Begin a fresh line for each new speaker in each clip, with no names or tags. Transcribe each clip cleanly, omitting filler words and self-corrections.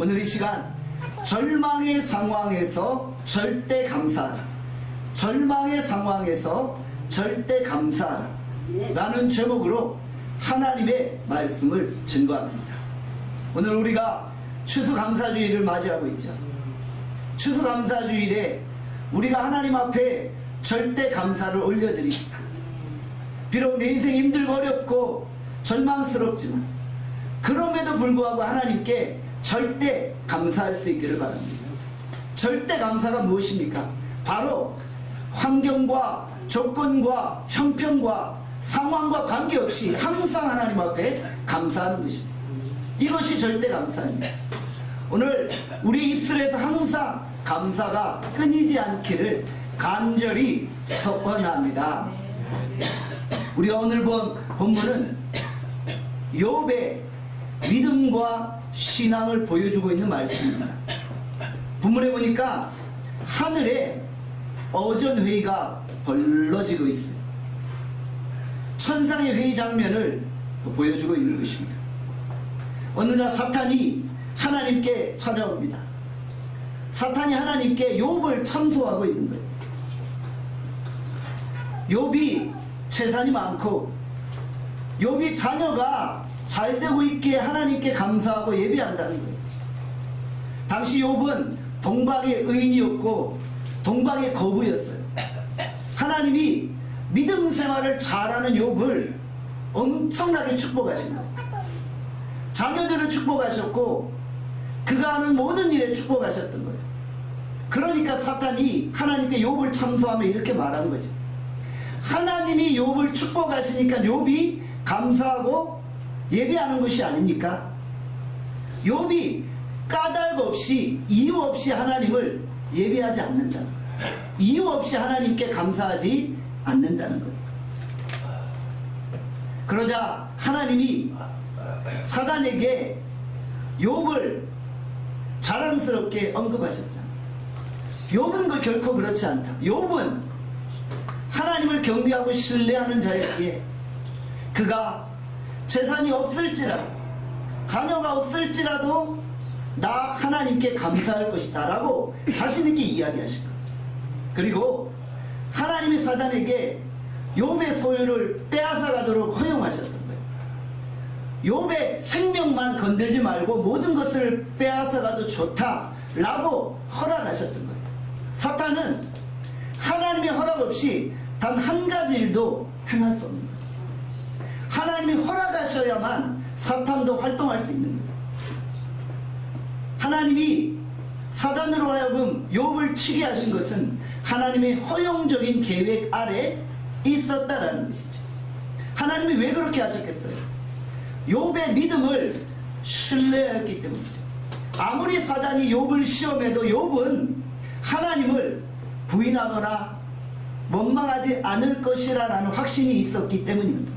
오늘 이 시간 절망의 상황에서 절대 감사하라, 절망의 상황에서 절대 감사하라 라는 제목으로 하나님의 말씀을 증거합니다. 오늘 우리가 추수감사주일을 맞이하고 있죠. 추수감사주일에 우리가 하나님 앞에 절대 감사를 올려드립시다. 비록 내 인생이 힘들고 어렵고 절망스럽지만 그럼에도 불구하고 하나님께 절대 감사할 수 있기를 바랍니다. 절대 감사가 무엇입니까? 바로 환경과 조건과 형편과 상황과 관계없이 항상 하나님 앞에 감사하는 것입니다. 이것이 절대 감사입니다. 오늘 우리 입술에서 항상 감사가 끊이지 않기를 간절히 소원합니다. 우리가 오늘 본 본문은 욥의 믿음과 신앙을 보여주고 있는 말씀입니다. 본문에 보니까 하늘에 어전회의가 벌어지고 있어요. 천상의 회의 장면을 보여주고 있는 것입니다. 어느 날 사탄이 하나님께 찾아옵니다. 사탄이 하나님께 욥을 참소하고 있는 거예요. 욥이 재산이 많고 욥이 자녀가 잘 되고 있기에 하나님께 감사하고 예배한다는 거예요. 당시 욥은 동방의 의인이었고 동방의 거부였어요. 하나님이 믿음 생활을 잘하는 욥을 엄청나게 축복하신 거예요. 자녀들을 축복하셨고 그가 하는 모든 일에 축복하셨던 거예요. 그러니까 사탄이 하나님께 욥을 참소하며 이렇게 말하는 거죠. 하나님이 욥을 축복하시니까 욥이 감사하고 예배하는 것이 아닙니까? 욥이 까닭 없이 이유 없이 하나님을 예배하지 않는다는 거예요. 이유 없이 하나님께 감사하지 않는다는 거예요. 그러자 하나님이 사단에게 욥을 자랑스럽게 언급하셨잖아요. 욥은 결코 그렇지 않다. 욥은 하나님을 경배하고 신뢰하는 자였기에 그가 재산이 없을지라도 자녀가 없을지라도 나 하나님께 감사할 것이다 라고 자신있게 이야기하신 거예요. 그리고 하나님이 사단에게 욥의 소유를 빼앗아가도록 허용하셨던 거예요. 욥의 생명만 건들지 말고 모든 것을 빼앗아가도 좋다 라고 허락하셨던 거예요. 사탄은 하나님의 허락 없이 단 한 가지 일도 행할 수 없는 거예요. 하나님이 허락하셔야만 사탄도 활동할 수 있는 거예요. 하나님이 사단으로 하여금 욥을 치게 하신 것은 하나님의 허용적인 계획 아래 있었다라는 것이죠. 하나님이 왜 그렇게 하셨겠어요? 욥의 믿음을 신뢰했기 때문이죠. 아무리 사단이 욥을 시험해도 욥은 하나님을 부인하거나 원망하지 않을 것이라는 확신이 있었기 때문입니다.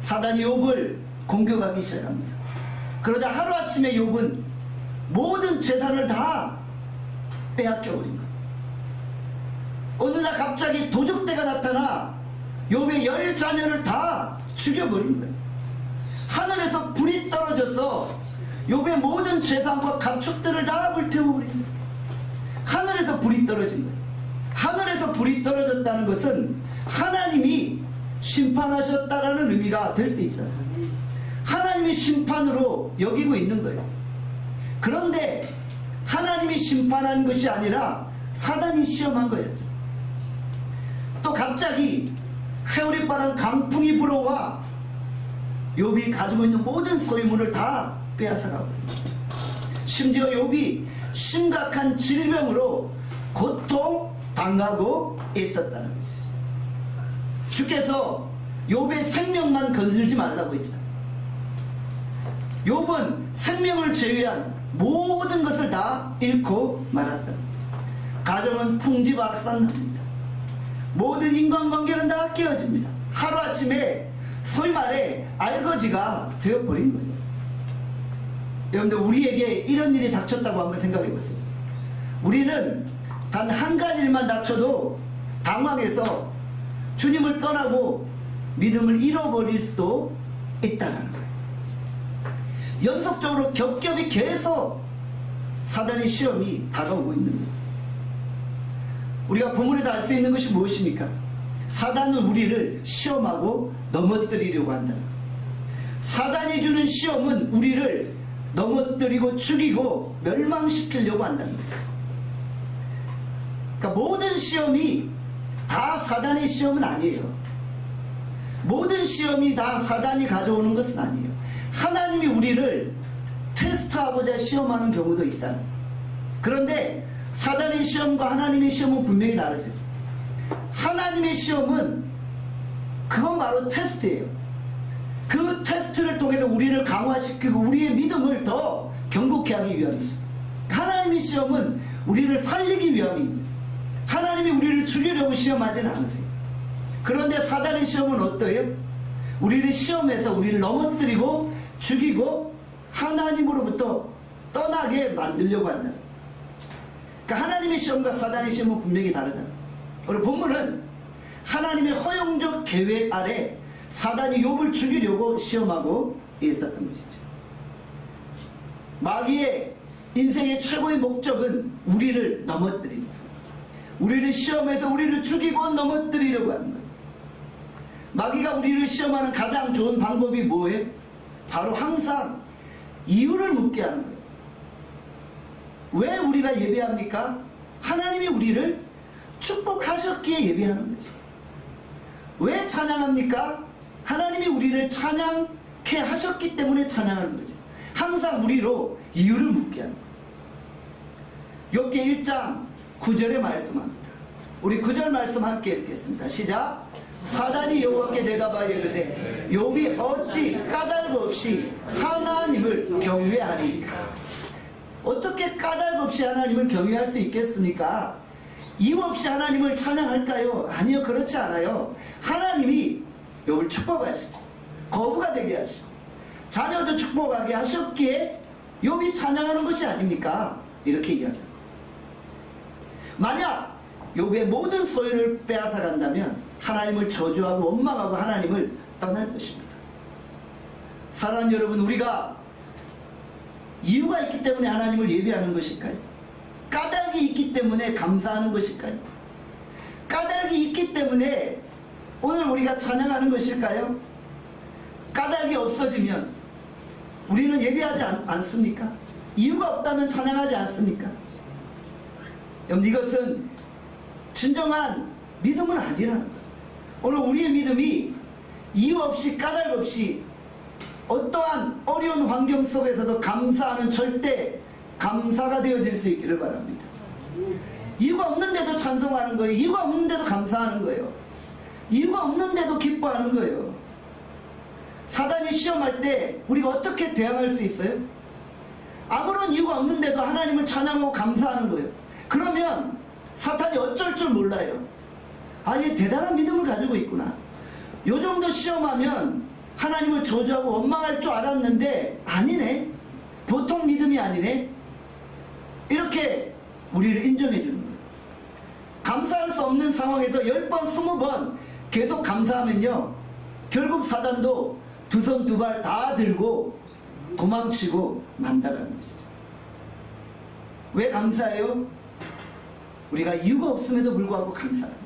사단이 욥을 공격하기 시작합니다. 그러자 하루아침에 욥은 모든 재산을 다 빼앗겨버린 거예요. 어느 날 갑자기 도적대가 나타나 욥의 10자녀를 다 죽여버린 거예요. 하늘에서 불이 떨어져서 욥의 모든 재산과 가축들을 다 불태워버린 거예요. 하늘에서 불이 떨어진 거예요. 하늘에서 불이 떨어졌다는 것은 하나님이 심판하셨다라는 의미가 될 수 있잖아요. 하나님이 심판으로 여기고 있는 거예요. 그런데 하나님이 심판한 것이 아니라 사단이 시험한 거였죠. 또 갑자기 회오리바람 강풍이 불어와 욥이 가지고 있는 모든 소유물을 다 빼앗아가고 심지어 욥이 심각한 질병으로 고통당하고 있었다는 것이죠. 주께서 욥의 생명만 건들지 말라고 했잖아요. 욥은 생명을 제외한 모든 것을 다 잃고 말았다. 가정은 풍지박산납니다. 모든 인간관계는 다 깨어집니다. 하루아침에 소위 말해 알거지가 되어버린 거예요. 여러분들 우리에게 이런 일이 닥쳤다고 한번 생각해 보세요. 우리는 단 한 가지 일만 닥쳐도 당황해서 주님을 떠나고 믿음을 잃어버릴 수도 있다는 거예요. 연속적으로 겹겹이 계속 사단의 시험이 다가오고 있는 거예요. 우리가 본문에서 알 수 있는 것이 무엇입니까? 사단은 우리를 시험하고 넘어뜨리려고 한다. 사단이 주는 시험은 우리를 넘어뜨리고 죽이고 멸망시키려고 한다는 거예요. 그러니까 모든 시험이 다 사단의 시험은 아니에요. 모든 시험이 다 사단이 가져오는 것은 아니에요. 하나님이 우리를 테스트하고자 시험하는 경우도 있다. 그런데 사단의 시험과 하나님의 시험은 분명히 다르죠. 하나님의 시험은 그건 바로 테스트예요. 그 테스트를 통해서 우리를 강화시키고 우리의 믿음을 더 견고케 하기 위함이죠. 하나님의 시험은 우리를 살리기 위함입니다. 하나님이 우리를 죽이려고 시험하지는 않으세요. 그런데 사단의 시험은 어떠해요? 우리를 시험해서 우리를 넘어뜨리고 죽이고 하나님으로부터 떠나게 만들려고 한다. 그러니까 하나님의 시험과 사단의 시험은 분명히 다르다. 우리 본문은 하나님의 허용적 계획 아래 사단이 욥을 죽이려고 시험하고 있었던 것이죠. 마귀의 인생의 최고의 목적은 우리를 넘어뜨립니다. 우리를 시험해서 우리를 죽이고 넘어뜨리려고 하는 거예요. 마귀가 우리를 시험하는 가장 좋은 방법이 뭐예요? 바로 항상 이유를 묻게 하는 거예요. 왜 우리가 예배합니까? 하나님이 우리를 축복하셨기에 예배하는 거죠. 왜 찬양합니까? 하나님이 우리를 찬양케 하셨기 때문에 찬양하는 거죠. 항상 우리로 이유를 묻게 하는 거예요. 욥기 1장 9절에 말씀합니다. 우리 9절 말씀 함께 읽겠습니다. 시작. 사단이 여호와께 대답하여 이르되 욥이 어찌 까닭 없이 하나님을 경외하리까? 어떻게 까닭 없이 하나님을 경외할 수 있겠습니까? 이유 없이 하나님을 찬양할까요? 아니요, 그렇지 않아요. 하나님이 욥을 축복하시고 거부가 되게 하시고 자녀도 축복하게 하셨기에 욥이 찬양하는 것이 아닙니까? 이렇게 이야기합니다. 만약 욥의 모든 소유를 빼앗아 간다면 하나님을 저주하고 원망하고 하나님을 떠날 것입니다. 사랑하는 여러분, 우리가 이유가 있기 때문에 하나님을 예배하는 것일까요? 까닭이 있기 때문에 감사하는 것일까요? 까닭이 있기 때문에 오늘 우리가 찬양하는 것일까요? 까닭이 없어지면 우리는 예배하지 않습니까? 이유가 없다면 찬양하지 않습니까? 여러분, 이것은 진정한 믿음은 아니라는 거예요. 오늘 우리의 믿음이 이유 없이 까닭 없이 어떠한 어려운 환경 속에서도 감사하는 절대 감사가 되어질 수 있기를 바랍니다. 이유가 없는데도 찬송하는 거예요. 이유가 없는데도 감사하는 거예요. 이유가 없는데도 기뻐하는 거예요. 사단이 시험할 때 우리가 어떻게 대항할 수 있어요? 아무런 이유가 없는데도 하나님을 찬양하고 감사하는 거예요. 그러면 사탄이 어쩔 줄 몰라요. 아, 얘 대단한 믿음을 가지고 있구나. 요 정도 시험하면 하나님을 저주하고 원망할 줄 알았는데 아니네. 보통 믿음이 아니네. 이렇게 우리를 인정해 주는 거예요. 감사할 수 없는 상황에서 10번, 20번 계속 감사하면요, 결국 사단도 두 손 두 발 다 들고 도망치고 만다라는 것이죠. 왜 감사해요? 우리가 이유가 없음에도 불구하고 감사하는 거예요.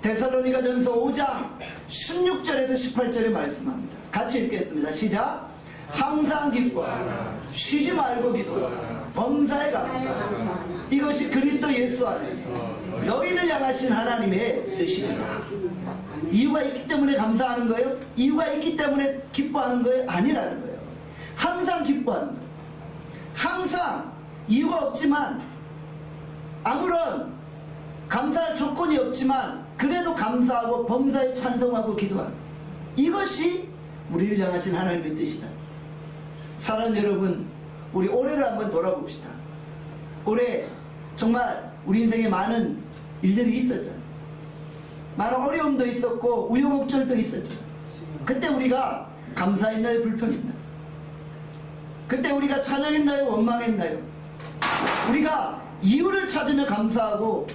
데살로니가전서 5장 16절에서 18절에 말씀합니다. 같이 읽겠습니다. 시작. 항상 기뻐하라. 쉬지 말고 기도하라. 범사에 감사하라. 이것이 그리스도 예수 안에서 너희를 향하신 하나님의 뜻입니다. 이유가 있기 때문에 감사하는 거예요? 이유가 있기 때문에 기뻐하는 거예요? 아니라는 거예요. 항상 기뻐하는 거예요. 항상 이유가 없지만, 아무런 감사할 조건이 없지만 그래도 감사하고 범사에 찬송하고 기도하는 거예요. 이것이 우리를 향하신 하나님의 뜻이다. 사랑하는 여러분, 우리 올해를 한번 돌아봅시다. 올해 정말 우리 인생에 많은 일들이 있었잖아요. 많은 어려움도 있었고 우여곡절도 있었잖아요. 그때 우리가 감사했나요? 불평했나요? 그때 우리가 찬양했나요? 원망했나요? 우리가 이유를 찾으며 감사하고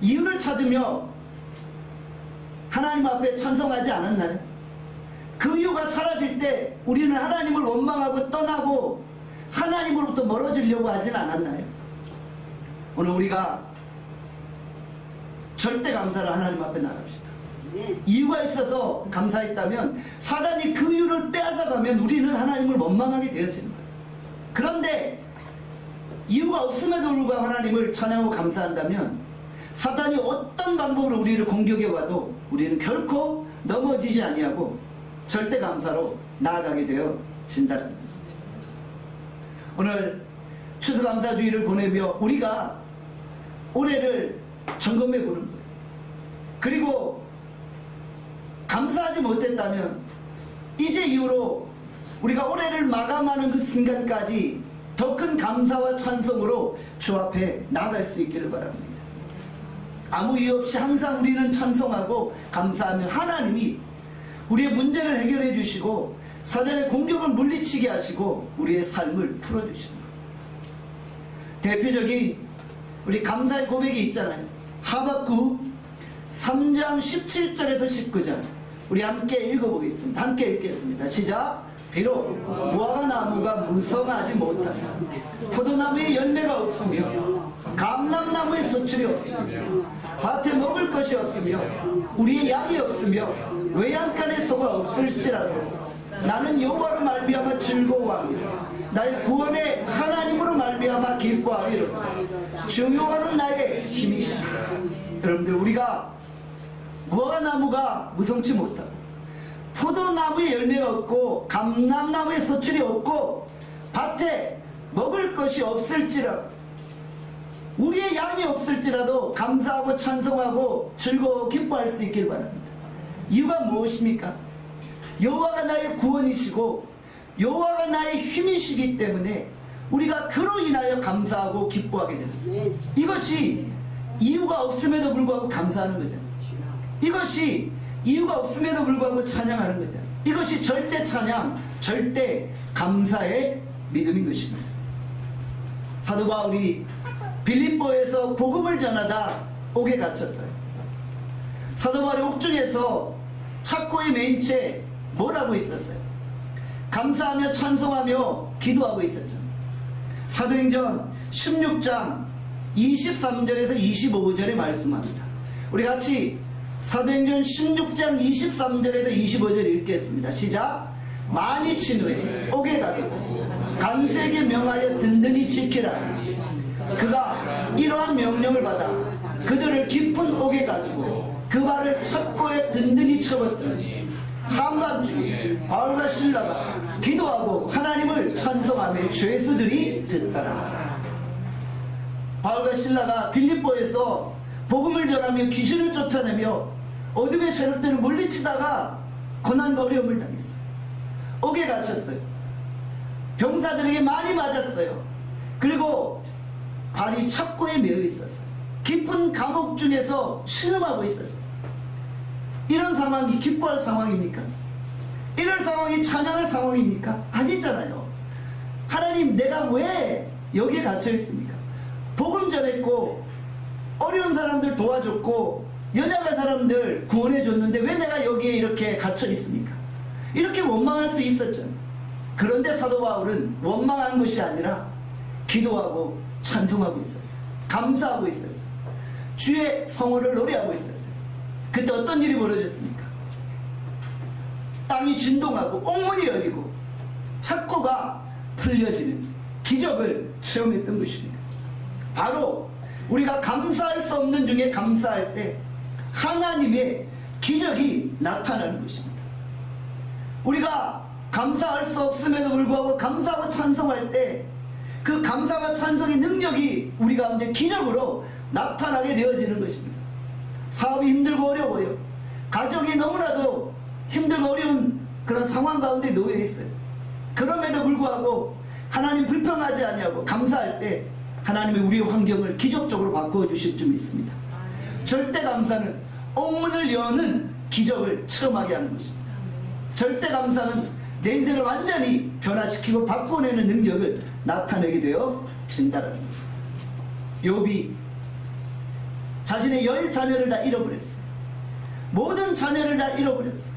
이유를 찾으며 하나님 앞에 찬송하지 않았나요? 그 이유가 사라질 때 우리는 하나님을 원망하고 떠나고 하나님으로부터 멀어지려고 하진 않았나요? 오늘 우리가 절대 감사를 하나님 앞에 나갑시다. 이유가 있어서 감사했다면 사단이 그 이유를 빼앗아가면 우리는 하나님을 원망하게 되어지는 거예요. 그런데 이유가 없음에도 불구하고 하나님을 찬양하고 감사한다면 사단이 어떤 방법으로 우리를 공격해 와도 우리는 결코 넘어지지 아니하고 절대 감사로 나아가게 되어진다는 것이죠. 오늘 추수감사주의를 보내며 우리가 올해를 점검해 보는 거예요. 그리고 감사하지 못했다면 이제 이후로 우리가 올해를 마감하는 그 순간까지 더 큰 감사와 찬송으로 주 앞에 나아갈 수 있기를 바랍니다. 아무 이유 없이 항상 우리는 찬송하고 감사하면 하나님이 우리의 문제를 해결해 주시고 사단의 공격을 물리치게 하시고 우리의 삶을 풀어주시는 거예요. 대표적인 우리 감사의 고백이 있잖아요. 하박국 3장 17절에서 19절 우리 함께 읽어보겠습니다. 함께 읽겠습니다. 시작. 비록 무화과 나무가 무성하지 못하며 포도나무에 열매가 없으며 감람나무에 소출이 없으며 밭에 먹을 것이 없으며 우리의 양이 없으며 외양간에 소가 없을지라도 나는 여호와로 말미암아 즐거워하며 나의 구원의 하나님으로 말미암아 기뻐하리로다. 주 여호와는 나의 힘이시다. 여러분들, 우리가 무화과 나무가 무성치 못하고 포도나무에 열매가 없고 감람나무에 소출이 없고 밭에 먹을 것이 없을지라도 우리의 양이 없을지라도 감사하고 찬송하고 즐거워 기뻐할 수 있길 바랍니다. 이유가 무엇입니까? 여호와가 나의 구원이시고 여호와가 나의 힘이시기 때문에 우리가 그로 인하여 감사하고 기뻐하게 됩니다. 이것이 이유가 없음에도 불구하고 감사하는 거죠. 이것이 이유가 없음에도 불구하고 찬양하는 거죠. 이것이 절대 찬양, 절대 감사의 믿음인 것입니다. 사도 바울이 빌립보에서 복음을 전하다 옥에 갇혔어요. 사도 바울의 옥중에서 착고에 매인 채 뭘 하고 있었어요? 감사하며 찬송하며 기도하고 있었죠. 사도행전 16장 23절에서 25절에 말씀합니다. 우리 같이 사도행전 16장 23절에서 25절 읽겠습니다. 시작. 많이 친 후에 옥에 가두고 간수에게 명하여 든든히 지키라. 그가 이러한 명령을 받아 그들을 깊은 옥에 가두고 그 발을 착고에 든든히 쳐봤더니 한밤중에 바울과 실라가 기도하고 하나님을 찬송하며 죄수들이 듣더라. 바울과 실라가 빌립보에서 복음을 전하며 귀신을 쫓아내며 어둠의 세력들을 물리치다가 고난과 어려움을 당했어요. 옥에 갇혔어요. 병사들에게 많이 맞았어요. 그리고 발이 착고에 매여 있었어요. 깊은 감옥 중에서 신음하고 있었어요. 이런 상황이 기뻐할 상황입니까? 이런 상황이 찬양할 상황입니까? 아니잖아요. 하나님, 내가 왜 여기에 갇혀 있습니까? 복음 전했고 어려운 사람들 도와줬고 연약한 사람들 구원해 줬는데 왜 내가 여기에 이렇게 갇혀 있습니까? 이렇게 원망할 수 있었잖아요. 그런데 사도 바울은 원망한 것이 아니라 기도하고 찬송하고 있었어요. 감사하고 있었어요. 주의 성호를 노래하고 있었어요. 그때 어떤 일이 벌어졌습니까? 땅이 진동하고 옥문이 열리고 착고가 풀려지는 기적을 체험했던 것입니다. 바로 우리가 감사할 수 없는 중에 감사할 때 하나님의 기적이 나타나는 것입니다. 우리가 감사할 수 없음에도 불구하고 감사하고 찬송할 때 그 감사와 찬송의 능력이 우리 가운데 기적으로 나타나게 되어지는 것입니다. 사업이 힘들고 어려워요. 가정이 너무나도 힘들고 어려운 그런 상황 가운데 놓여 있어요. 그럼에도 불구하고 하나님 불평하지 아니하고 감사할 때 하나님이 우리의 환경을 기적적으로 바꾸어 주실 줄 믿습니다. 절대 감사는 옥문을 여는 기적을 체험하게 하는 것입니다. 절대 감사는 내 인생을 완전히 변화시키고 바꿔내는 능력을 나타내게 되어진다는 것입니다. 욥이 자신의 10 자녀를 다 잃어버렸어요. 모든 자녀를 다 잃어버렸어요.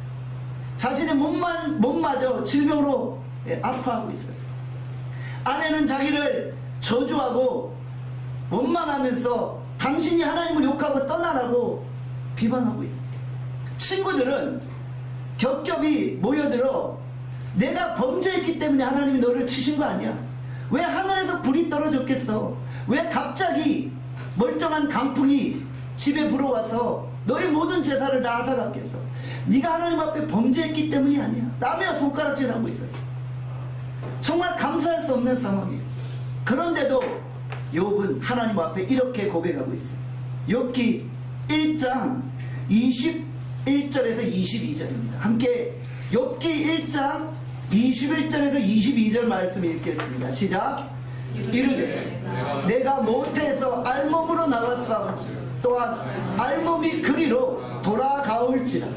자신의 몸마저 질병으로 아파하고 있었어요. 아내는 자기를 저주하고 원망하면서 당신이 하나님을 욕하고 떠나라고 비방하고 있었어요. 친구들은 겹겹이 모여들어 내가 범죄했기 때문에 하나님이 너를 치신 거 아니야? 왜 하늘에서 불이 떨어졌겠어? 왜 갑자기 멀쩡한 강풍이 집에 불어와서 너의 모든 제사를 다 앗아갔겠어? 네가 하나님 앞에 범죄했기 때문이 아니야. 라며 손가락질하고 있었어. 정말 감사할 수 없는 상황이에요. 그런데도 욥은 하나님 앞에 이렇게 고백하고 있어요. 욥기 1장 21절에서 22절입니다. 함께 욥기 1장 21절에서 22절 말씀 읽겠습니다. 시작. 이르되 내가 모태에서 알몸으로 나왔사오니 또한 알몸이 그리로 돌아가올지라.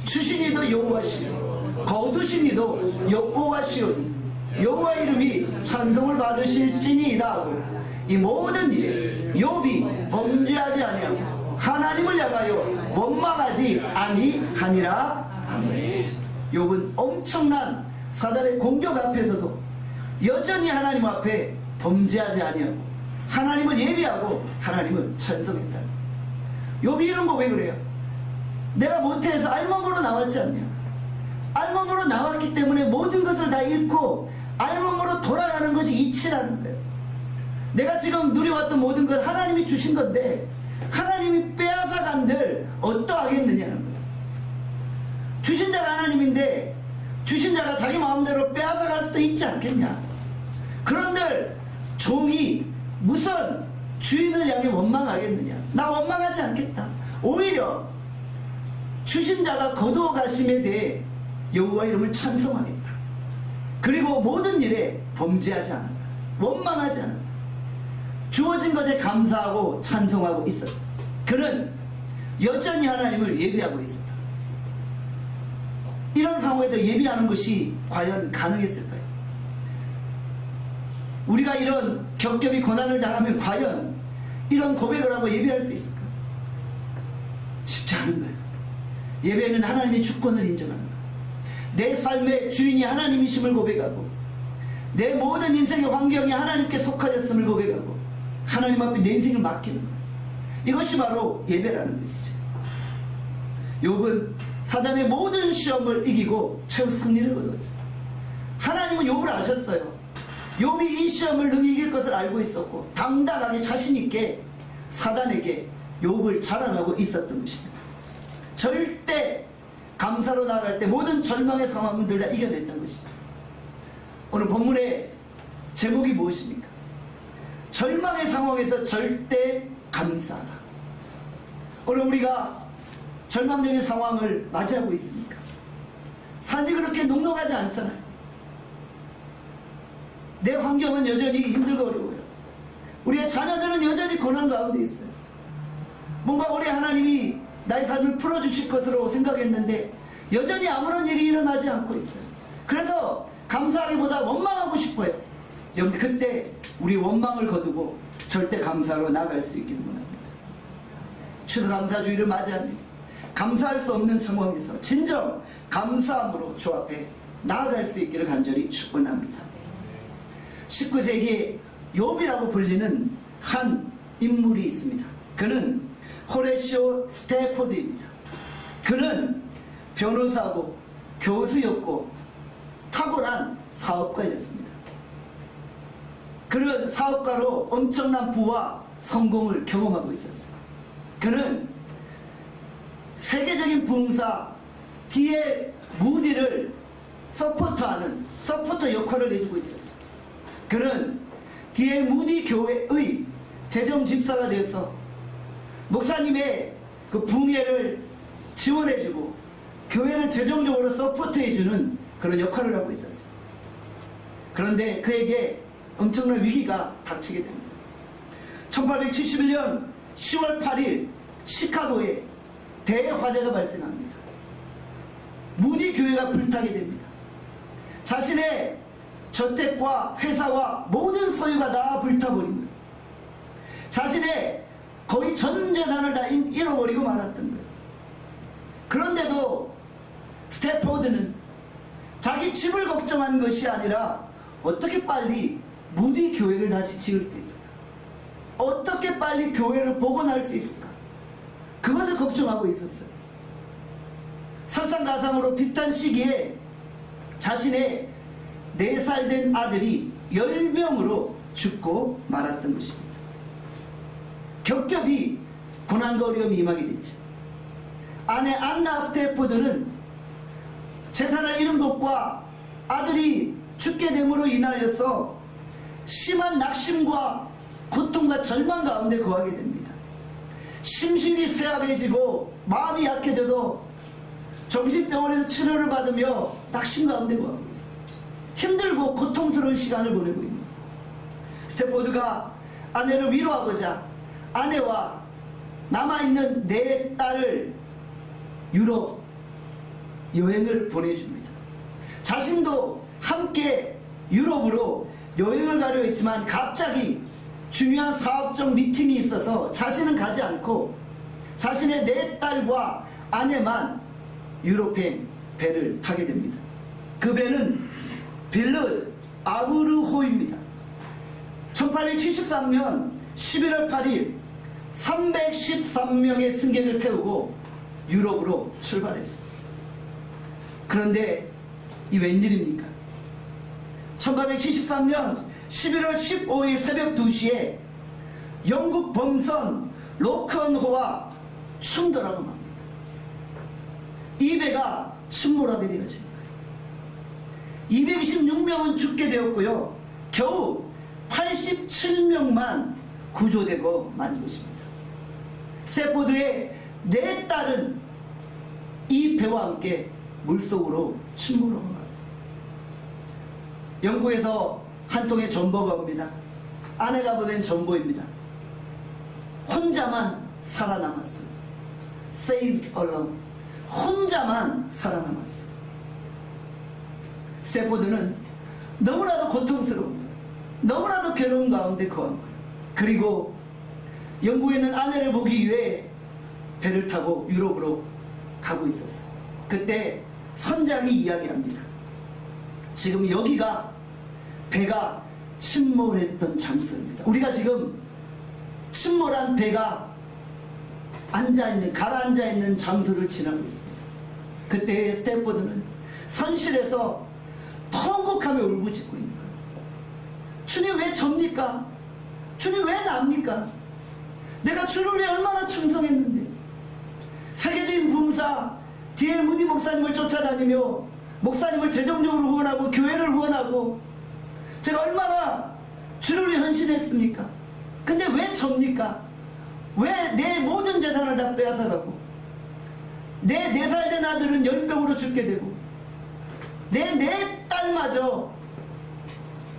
주신 이도 여호와시요 거두신 이도 여호와시오니 여호와 이름이 찬송을 받으실지니이다 하고 이 모든 일에 욥이 범죄하지 아니하고 하나님을 향하여 원망하지 아니하니라. 아멘. 욥은 엄청난 사단의 공격 앞에서도 여전히 하나님 앞에 범죄하지 아니하고 하나님을 예비하고 하나님을 찬송했다. 욥이 이런 고백을 해요. 내가 모태에서 알몸으로 나왔지 않냐? 알몸으로 나왔기 때문에 모든 것을 다 잃고 알몸으로 돌아가는 것이 이치라는 거예요. 내가 지금 누려왔던 모든 것 하나님이 주신 건데 하나님이 빼앗아간들 어떠하겠느냐는 거예요. 주신 자가 하나님인데 주신 자가 자기 마음대로 빼앗아갈 수도 있지 않겠냐. 그런들 종이 무슨 주인을 향해 원망하겠느냐. 나 원망하지 않겠다. 오히려 주신 자가 거두어 가심에 대해 여호와 이름을 찬송하겠다. 그리고 모든 일에 범죄하지 않았다. 원망하지 않았다. 주어진 것에 감사하고 찬송하고 있었다. 그는 여전히 하나님을 예비하고 있었다. 이런 상황에서 예비하는 것이 과연 가능했을까요? 우리가 이런 겹겹이 고난을 당하면 과연 이런 고백을 하고 예배할 수 있을까? 쉽지 않은 거예요. 예배는 하나님의 주권을 인정하는 거예요. 내 삶의 주인이 하나님이심을 고백하고 내 모든 인생의 환경이 하나님께 속하였음을 고백하고 하나님 앞에 내 인생을 맡기는 거예요. 이것이 바로 예배라는 것이죠. 욥은 사단의 모든 시험을 이기고 최후 승리를 거두었죠. 하나님은 욥을 아셨어요. 욥이 이 시험을 능히 이길 것을 알고 있었고 당당하게 자신있게 사단에게 욥을 자랑하고 있었던 것입니다. 절대 감사로 나아갈 때 모든 절망의 상황들 다 이겨냈던 것입니다. 오늘 본문의 제목이 무엇입니까? 절망의 상황에서 절대 감사하라. 오늘 우리가 절망적인 상황을 맞이하고 있습니까? 삶이 그렇게 녹록하지 않잖아요. 내 환경은 여전히 힘들고 어려워요. 우리의 자녀들은 여전히 고난 가운데 있어요. 뭔가 우리 하나님이 나의 삶을 풀어주실 것으로 생각했는데 여전히 아무런 일이 일어나지 않고 있어요. 그래서 감사하기보다 원망하고 싶어요. 여러분 그때 우리 원망을 거두고 절대 감사로 나아갈 수 있기를 원합니다. 추수감사주의를 맞이하며 감사할 수 없는 상황에서 진정 감사함으로 주 앞에 나아갈 수 있기를 간절히 축원합니다. 19세기에 욥이라고 불리는 한 인물이 있습니다. 그는 호레시오 스태포드입니다. 그는 변호사고 교수였고 탁월한 사업가였습니다. 그는 사업가로 엄청난 부와 성공을 경험하고 있었어요. 그는 세계적인 부흥사 D.L. 무디를 서포터하는 서포터 역할을 해주고 있었어요. 그는 D.L. 무디 교회의 재정 집사가 되어서 목사님의 그 붕괴를 지원해주고 교회를 재정적으로 서포트해주는 그런 역할을 하고 있었어요. 그런데 그에게 엄청난 위기가 닥치게 됩니다. 1871년 10월 8일 시카고에 대화재가 발생합니다. 무디 교회가 불타게 됩니다. 자신의 저택과 회사와 모든 소유가 다 불타버립니다. 자신의 거의 전 재산을 다 잃어버리고 말았던 거예요. 그런데도 스태포드는 자기 집을 걱정한 것이 아니라 어떻게 빨리 무디 교회를 다시 지을 수 있을까? 어떻게 빨리 교회를 복원할 수 있을까? 그것을 걱정하고 있었어요. 설상가상으로 비슷한 시기에 자신의 4살 된 아들이 열병으로 죽고 말았던 것입니다. 겹겹이 고난과 어려움이 임하게 됐죠. 아내 안나 스태포드는 재산을 잃은 것과 아들이 죽게 됨으로 인하여서 심한 낙심과 고통과 절망 가운데 거하게 됩니다. 심신이 쇠약해지고 마음이 약해져서 정신병원에서 치료를 받으며 낙심 가운데 거하고 있어요. 힘들고 고통스러운 시간을 보내고 있는 거예요. 스태포드가 아내를 위로하고자 아내와 남아있는 4딸을 유럽 여행을 보내줍니다. 자신도 함께 유럽으로 여행을 가려 했지만 갑자기 중요한 사업적 미팅이 있어서 자신은 가지 않고 자신의 4딸과 아내만 유럽행 배를 타게 됩니다. 그 배는 빌르드 아브르호입니다. 1873년 11월 8일 313명의 승객을 태우고 유럽으로 출발했습니다. 그런데 이 웬일입니까? 1873년 11월 15일 새벽 2시에 영국 범선 로컨호와 충돌하고 맙니다. 이 배가 침몰하게 되어집니다. 226명은 죽게 되었고요. 겨우 87명만 구조되고 만 것입니다. 스태포드의 4딸은 이 배와 함께 물속으로 침몰하고 맙니다. 영국에서 한 통의 전보가 옵니다. 아내가 보낸 전보입니다. 혼자만 살아남았어요. Saved alone. 혼자만 살아남았어요. 스태포드는 너무나도 고통스러운 거예요. 너무나도 괴로운 가운데 거한 거예요. 그리고 영국에 있는 아내를 보기 위해 배를 타고 유럽으로 가고 있었어요. 그때 선장이 이야기합니다. 지금 여기가 배가 침몰했던 장소입니다. 우리가 지금 침몰한 배가 가라앉아 있는 장소를 지나고 있습니다. 그때 스태포드는 선실에서 통곡하며 울부짖고 있는 거예요. 주님 왜 접니까? 주님 왜 납니까? 내가 주를 위해 얼마나 충성했는데, 세계적인 부흥사 D.L. 무디 목사님을 쫓아다니며 목사님을 재정적으로 후원하고 교회를 후원하고 제가 얼마나 주를 위해 헌신했습니까? 근데 왜 접니까? 왜 내 모든 재산을 다 빼앗아가고 내 4살 된 아들은 열병으로 죽게 되고 내 4딸마저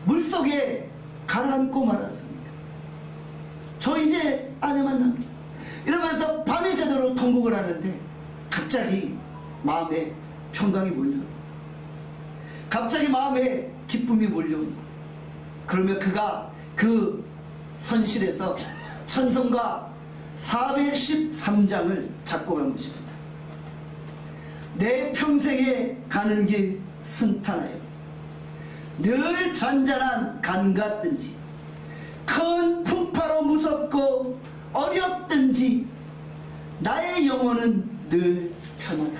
물속에 가라앉고 말았습니까? 저 이제 아내만 남자 이러면서 밤이 새도록 통곡을 하는데 갑자기 마음에 평강이 몰려오고 갑자기 마음에 기쁨이 몰려오고 그러면 그가 그 선실에서 찬송가 413장을 작곡한 것입니다. 내 평생에 가는 길 순탄하여 늘 잔잔한 간 같든지 큰 풍파로 무섭고 어렵든지 나의 영혼은 늘 편하다.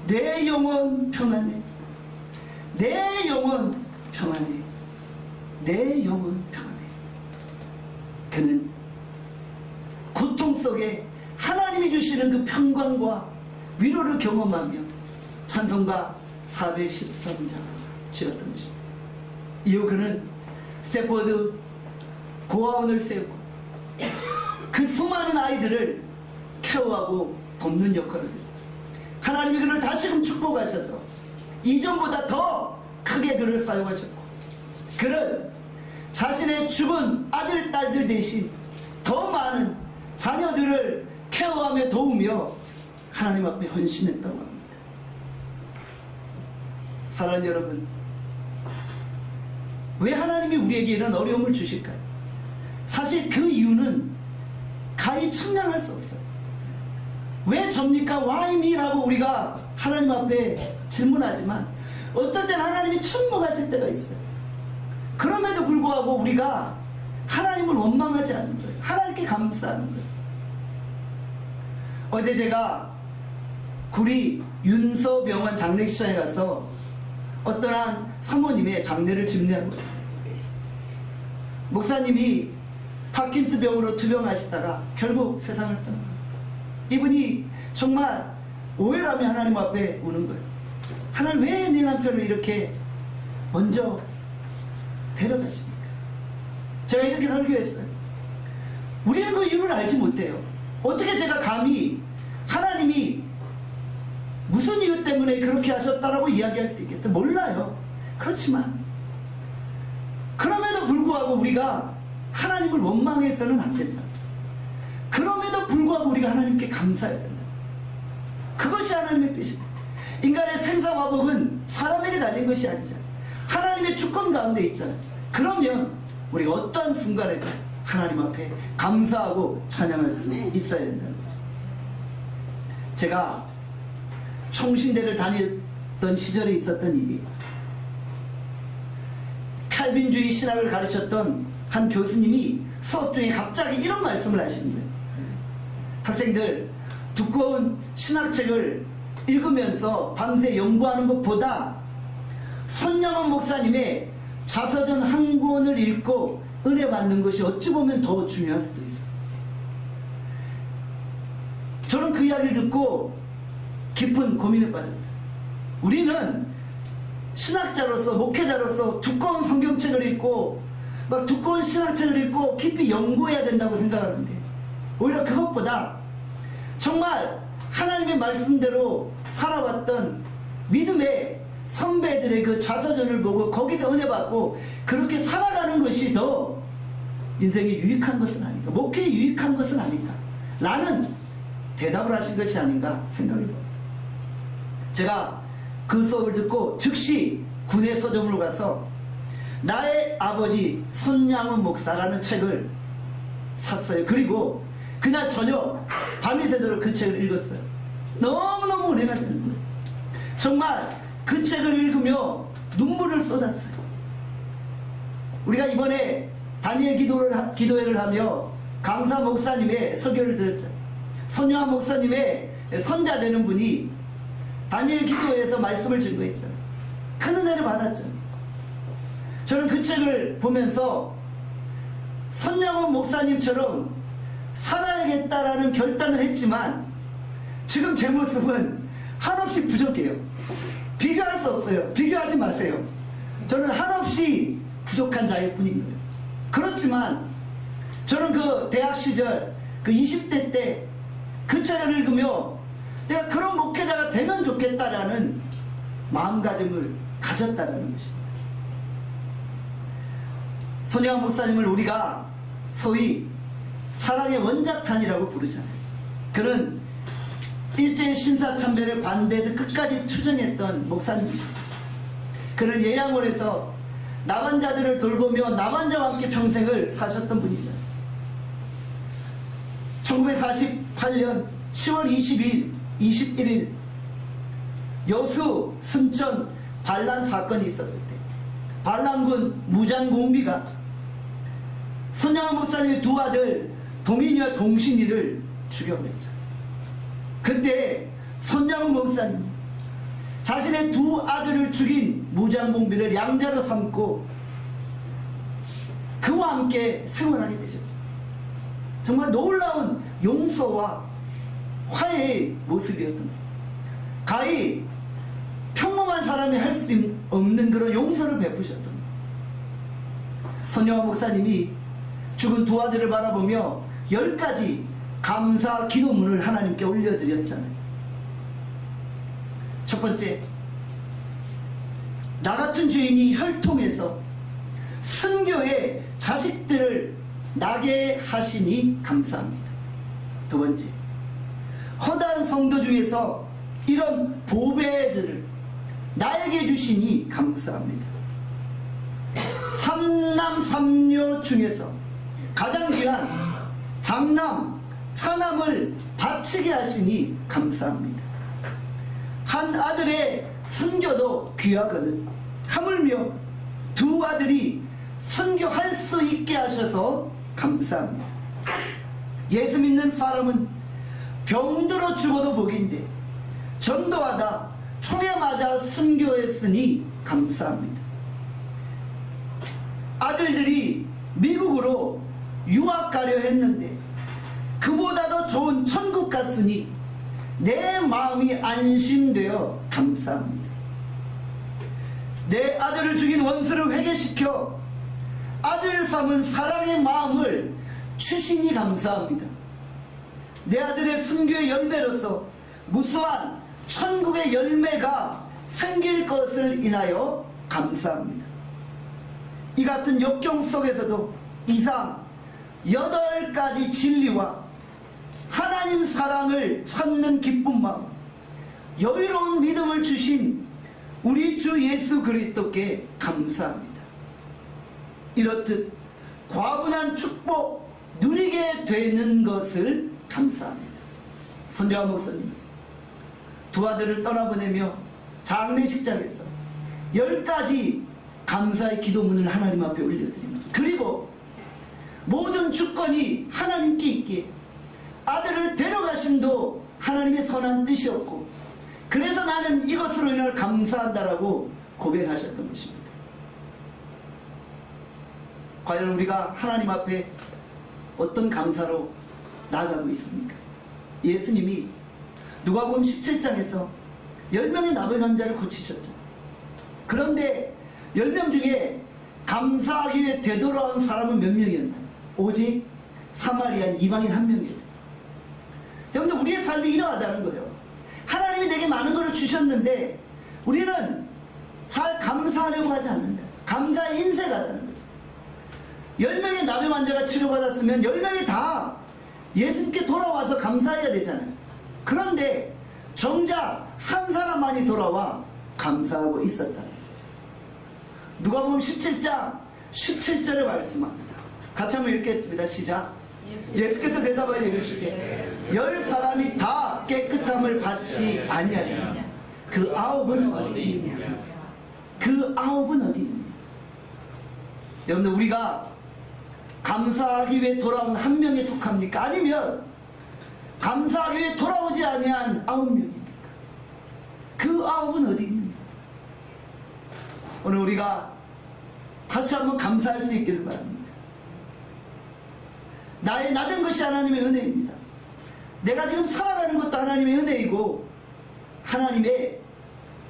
내 영혼 평안해. 내 영혼 평안해. 내 영혼 평안해. 그는 고통 속에 하나님이 주시는 그 평강과 위로를 경험하며 찬송가 413장을 지었던 것입니다. 이후 그는 스태포드 고아원을 세우고 그 수많은 아이들을 케어하고 돕는 역할을 했습니다. 하나님이 그를 다시금 축복하셔서 이전보다 더 크게 그를 사용하셨고 그는 자신의 죽은 아들, 딸들 대신 더 많은 자녀들을 케어하며 도우며 하나님 앞에 헌신했다고 합니다. 사랑하는 여러분, 왜 하나님이 우리에게 이런 어려움을 주실까요? 사실 그 이유는 가히 측량할 수 없어요. 왜 접니까? Why me? 라고 우리가 하나님 앞에 질문하지만 어떨 땐 하나님이 침묵하실 때가 있어요. 그럼에도 불구하고 우리가 하나님을 원망하지 않는 거예요. 하나님께 감사하는 거예요. 어제 제가 구리 윤서병원 장례식장에 가서 어떤 한 사모님의 장례를 집례한 거예요. 목사님이 파킨스 병으로 투병하시다가 결국 세상을 떠난 거예요. 이분이 정말 오해라며 하나님 앞에 우는 거예요. 하나님 왜 내 남편을 이렇게 먼저 데려가십니까? 제가 이렇게 설교했어요. 우리는 그 이유를 알지 못해요. 어떻게 제가 감히 하나님이 무슨 이유 때문에 그렇게 하셨다라고 이야기할 수 있겠어요? 몰라요. 그렇지만 그럼에도 불구하고 우리가 하나님을 원망해서는 안 된다. 그럼에도 불구하고 우리가 하나님께 감사해야 된다. 그것이 하나님의 뜻입니다. 인간의 생사화복은 사람에게 달린 것이 아니잖아요. 하나님의 주권 가운데 있잖아요. 그러면 우리가 어떠한 순간에도 하나님 앞에 감사하고 찬양할 수 있어야 된다는 거죠. 제가 총신대를 다녔던 시절에 있었던 일이, 칼빈주의 신학을 가르쳤던 한 교수님이 수업 중에 갑자기 이런 말씀을 하시는 거예요. 학생들, 두꺼운 신학책을 읽으면서 밤새 연구하는 것보다 손영원 목사님의 자서전 한 권을 읽고 은혜 받는 것이 어찌 보면 더 중요할 수도 있어요. 저는 그 이야기를 듣고 깊은 고민에 빠졌어요. 우리는 신학자로서, 목회자로서 두꺼운 성경책을 읽고 막 두꺼운 신학책을 읽고 깊이 연구해야 된다고 생각하는데, 오히려 그것보다 정말 하나님의 말씀대로 살아왔던 믿음의 선배들의 그 자서전을 보고 거기서 은혜 받고 그렇게 살아가는 것이 더 인생에 유익한 것은 아닌가, 목회에 유익한 것은 아닌가, 라는 대답을 하신 것이 아닌가 생각해 봅니다. 제가 그 수업을 듣고 즉시 군의 서점으로 가서 나의 아버지 손양훈 목사라는 책을 샀어요. 그리고 그날 저녁 밤이 새도록 그 책을 읽었어요. 너무너무 은혜가 되는 거예요. 정말 그 책을 읽으며 눈물을 쏟았어요. 우리가 이번에 다니엘 기도회를 하며 강사 목사님의 설교를 들었죠. 손양훈 목사님의 손자되는 분이 다니엘 기도회에서 말씀을 증거했잖아요. 큰 은혜를 받았잖아요. 저는 그 책을 보면서 손양훈 목사님처럼 살아야겠다라는 결단을 했지만 지금 제 모습은 한없이 부족해요. 비교할 수 없어요. 비교하지 마세요. 저는 한없이 부족한 자일 뿐인 거예요. 그렇지만 저는 그 대학 시절 그 20대 때 그 책을 읽으며 내가 그런 목회자가 되면 좋겠다라는 마음가짐을 가졌다는 것입니다. 손양훈 목사님을 우리가 소위 사랑의 원작탄이라고 부르잖아요. 그는 일제의 신사참배를 반대해서 끝까지 투쟁했던 목사님이시죠. 그는 예양원에서 나반자들을 돌보며 나반자와 함께 평생을 사셨던 분이잖아요. 1948년 10월 21일 여수 순천 반란 사건이 있었을 때 반란군 무장공비가 손양훈 목사님의 두 아들 동인이와 동신이를 죽여버렸죠. 그때 손양훈 목사님 자신의 두 아들을 죽인 무장공비를 양자로 삼고 그와 함께 생활하게 되셨죠. 정말 놀라운 용서와 화해의 모습이었던 거예요. 가히 평범한 사람이 할 수 없는 그런 용서를 베푸셨던 거예요. 손양훈 목사님이 죽은 두 아들을 바라보며 10가지 감사 기도문을 하나님께 올려드렸잖아요. 첫 번째, 나 같은 죄인이 혈통해서 순교의 자식들을 나게 하시니 감사합니다. 두 번째, 허다한 성도 중에서 이런 보배들을 나에게 주시니 감사합니다. 삼남 삼녀 중에서 가장 귀한 장남 차남을 바치게 하시니 감사합니다. 한 아들의 순교도 귀하거든 하물며 두 아들이 순교할 수 있게 하셔서 감사합니다. 예수 믿는 사람은 병들어 죽어도 복인데 전도하다 총에 맞아 순교했으니 감사합니다. 아들들이 미국으로 유학 가려 했는데 그보다 더 좋은 천국 갔으니 내 마음이 안심되어 감사합니다. 내 아들을 죽인 원수를 회개시켜 아들 삼은 사랑의 마음을 주시니 감사합니다. 내 아들의 순교의 열매로서 무수한 천국의 열매가 생길 것을 인하여 감사합니다. 이 같은 역경 속에서도 이상 8가지 진리와 하나님 사랑을 찾는 기쁜 마음, 여유로운 믿음을 주신 우리 주 예수 그리스도께 감사합니다. 이렇듯 과분한 축복 누리게 되는 것을 감사합니다. 선대화 목사님 두 아들을 떠나보내며 장례식장에서 10가지 감사의 기도문을 하나님 앞에 올려드립니다. 그리고 모든 주권이 하나님께 있기에 아들을 데려가심도 하나님의 선한 뜻이었고 그래서 나는 이것으로 인하여 감사한다라고 고백하셨던 것입니다. 과연 우리가 하나님 앞에 어떤 감사로 나아가고 있습니까? 예수님이 누가복음 17장에서 10명의 나병 환자를 고치셨죠. 그런데 10명 중에 감사하기 위해 되돌아온 사람은 몇 명이었나요? 오직 사마리안 이방인 한 명이었죠. 여러분들 우리의 삶이 이러하다는 거예요. 하나님이 내게 많은 것을 주셨는데 우리는 잘 감사하려고 하지 않는다. 감사의 인색을 하다는 거예요. 10명의 나병 환자가 치료받았으면 10명이 다 예수님께 돌아와서 감사해야 되잖아요. 그런데 정작 한 사람만이 돌아와 감사하고 있었다는 거죠. 누가복음 17장 17절에 말씀합니다. 같이 한번 읽겠습니다. 시작. 예수께서 대답하여 이르시되 10사람이 다 깨끗함을 받지 아니하리라. 그 9은 어디 있느냐? 그 9은 어디 있느냐? 여러분들 우리가 감사하기 위해 돌아온 한 명에 속합니까? 아니면 감사하기 위해 돌아오지 아니한 9명입니까? 그 9은 어디 있느냐? 오늘 우리가 다시 한번 감사할 수 있기를 바랍니다. 나의 낮은 것이 하나님의 은혜입니다. 내가 지금 살아가는 것도 하나님의 은혜이고 하나님의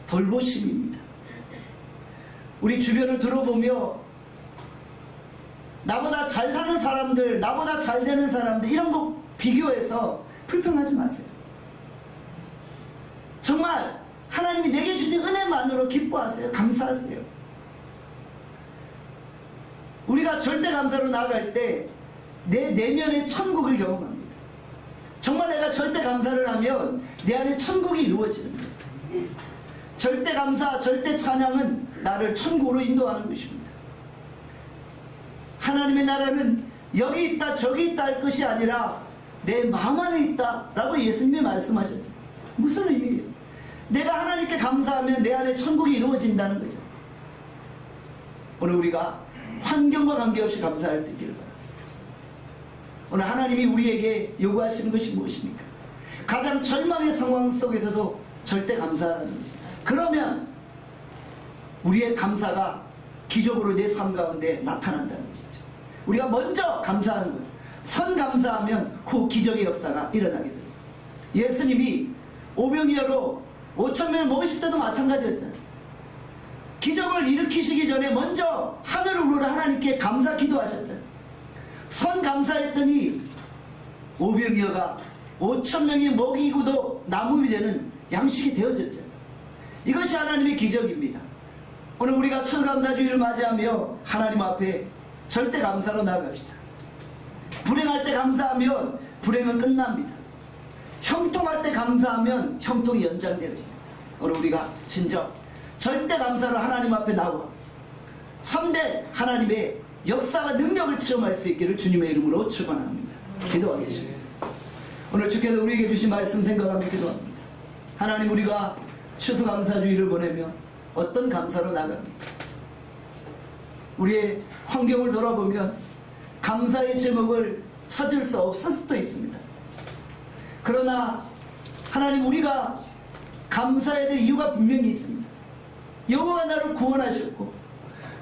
돌보심입니다. 우리 주변을 들어보며 나보다 잘 사는 사람들, 나보다 잘 되는 사람들 이런 거 비교해서 불평하지 마세요. 정말 하나님이 내게 주신 은혜만으로 기뻐하세요. 감사하세요. 우리가 절대 감사로 나아갈 때 내 내면의 천국을 경험합니다. 정말 내가 절대 감사를 하면 내 안에 천국이 이루어지는 거예요. 절대 감사, 절대 찬양은 나를 천국으로 인도하는 것입니다. 하나님의 나라는 여기 있다 저기 있다 할 것이 아니라 내 마음 안에 있다 라고 예수님이 말씀하셨죠. 무슨 의미예요? 내가 하나님께 감사하면 내 안에 천국이 이루어진다는 거죠. 오늘 우리가 환경과 관계없이 감사할 수 있기를 바랍니다. 오늘 하나님이 우리에게 요구하시는 것이 무엇입니까? 가장 절망의 상황 속에서도 절대 감사하는 것입니다. 그러면 우리의 감사가 기적으로 내 삶 가운데 나타난다는 것이죠. 우리가 먼저 감사하는 거예요. 선 감사하면 후 기적의 역사가 일어나게 돼요. 예수님이 오병이어로 5,000명을 먹으실 때도 마찬가지였잖아요. 기적을 일으키시기 전에 먼저 하늘을 우러러 하나님께 감사 기도하셨잖아요. 선 감사했더니 오병이어가 5,000명이 먹이고도 나무이 되는 양식이 되어졌잖아요. 이것이 하나님의 기적입니다. 오늘 우리가 추수감사주의를 맞이하며 하나님 앞에 절대 감사로 나아갑시다. 불행할 때 감사하면 불행은 끝납니다. 형통할 때 감사하면 형통이 연장되어집니다. 오늘 우리가 진정 절대 감사로 하나님 앞에 나와 참된 하나님의 역사와 능력을 체험할 수 있기를 주님의 이름으로 축원합니다. 기도하겠습니다. 오늘 주께서 우리에게 주신 말씀 생각하며 기도합니다. 하나님, 우리가 추수감사주의를 보내며 어떤 감사로 나갑니까? 우리의 환경을 돌아보면 감사의 제목을 찾을 수 없을 수도 있습니다. 그러나 하나님, 우리가 감사해야 될 이유가 분명히 있습니다. 여호와가 나를 구원하셨고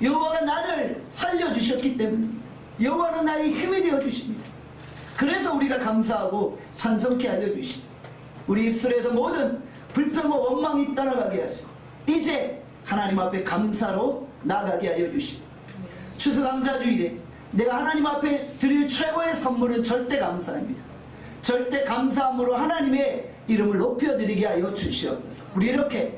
여호와가 나를 살려주셨기 때문입니다. 여호와는 나의 힘이 되어주십니다. 그래서 우리가 감사하고 찬송케 알려주시고 우리 입술에서 모든 불평과 원망이 떠나가게 하시고 이제 하나님 앞에 감사로 나가게 하여 주시고 추수감사주일에 내가 하나님 앞에 드릴 최고의 선물은 절대 감사입니다. 절대 감사함으로 하나님의 이름을 높여드리게 하여 주시옵소서. 우리 이렇게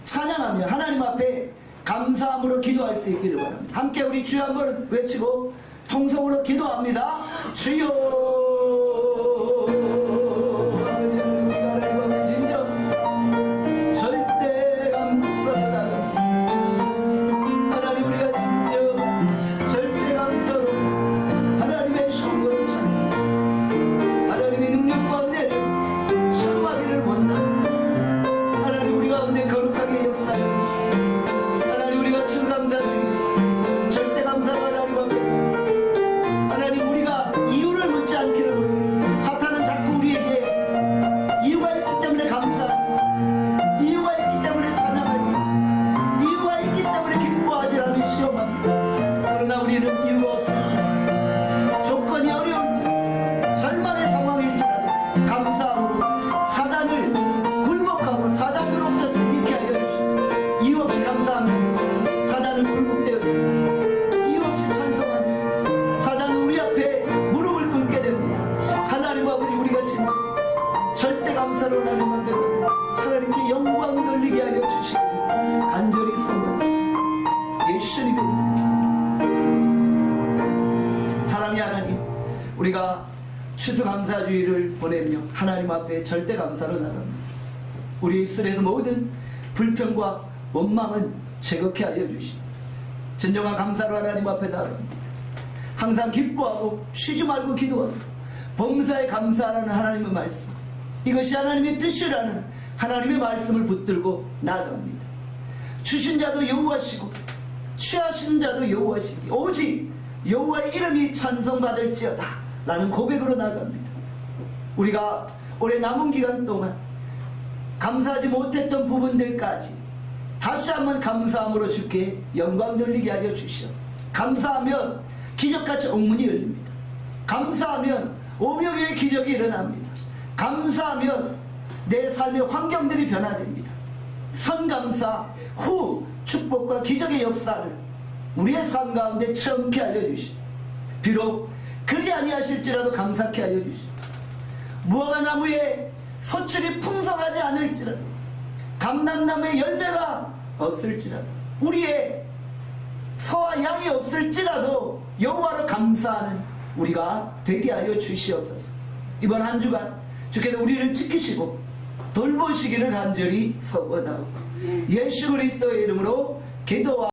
찬양하며 하나님 앞에 감사함으로 기도할 수 있기를 바랍니다. 함께 우리 주여 한번 외치고 통성으로 기도합니다. 주여, 하나님께 영광 돌리게 하여 주시고 간절히 소원합니다. 예수님의 이름으로. 사랑의 하나님, 우리가 추수감사주의를 보내며 하나님 앞에 절대 감사로 나갑니다. 우리 입술에서 모든 불평과 원망은 제거케 하여 주시고 진정한 감사로 하나님 앞에 나갑니다. 항상 기뻐하고 쉬지 말고 기도하고 범사에 감사하는 하나님의 말씀, 이것이 하나님의 뜻이라는 하나님의 말씀을 붙들고 나아갑니다. 주신 자도 여호와시고 취하신 자도 여호와시니 오직 여호와의 이름이 찬송받을지어다 라는 고백으로 나아갑니다. 우리가 올해 남은 기간 동안 감사하지 못했던 부분들까지 다시 한번 감사함으로 주께 영광 돌리게 하여 주시오. 감사하면 기적같이 옥문이 열립니다. 감사하면 오병이의 기적이 일어납니다. 감사하면 내 삶의 환경들이 변화됩니다. 선감사 후 축복과 기적의 역사를 우리의 삶 가운데 체험케 하여 주시오. 비록 그리 아니하실지라도 감사케 하여 주시오. 무화과 나무에 소출이 풍성하지 않을지라도 감람나무에 열매가 없을지라도 우리의 소와 양이 없을지라도 여호와로 감사하는 우리가 되게 하여 주시옵소서. 이번 한 주간 주께서 우리를 지키시고 돌보시기를 간절히 소원하고 예수 그리스도의 이름으로 기도와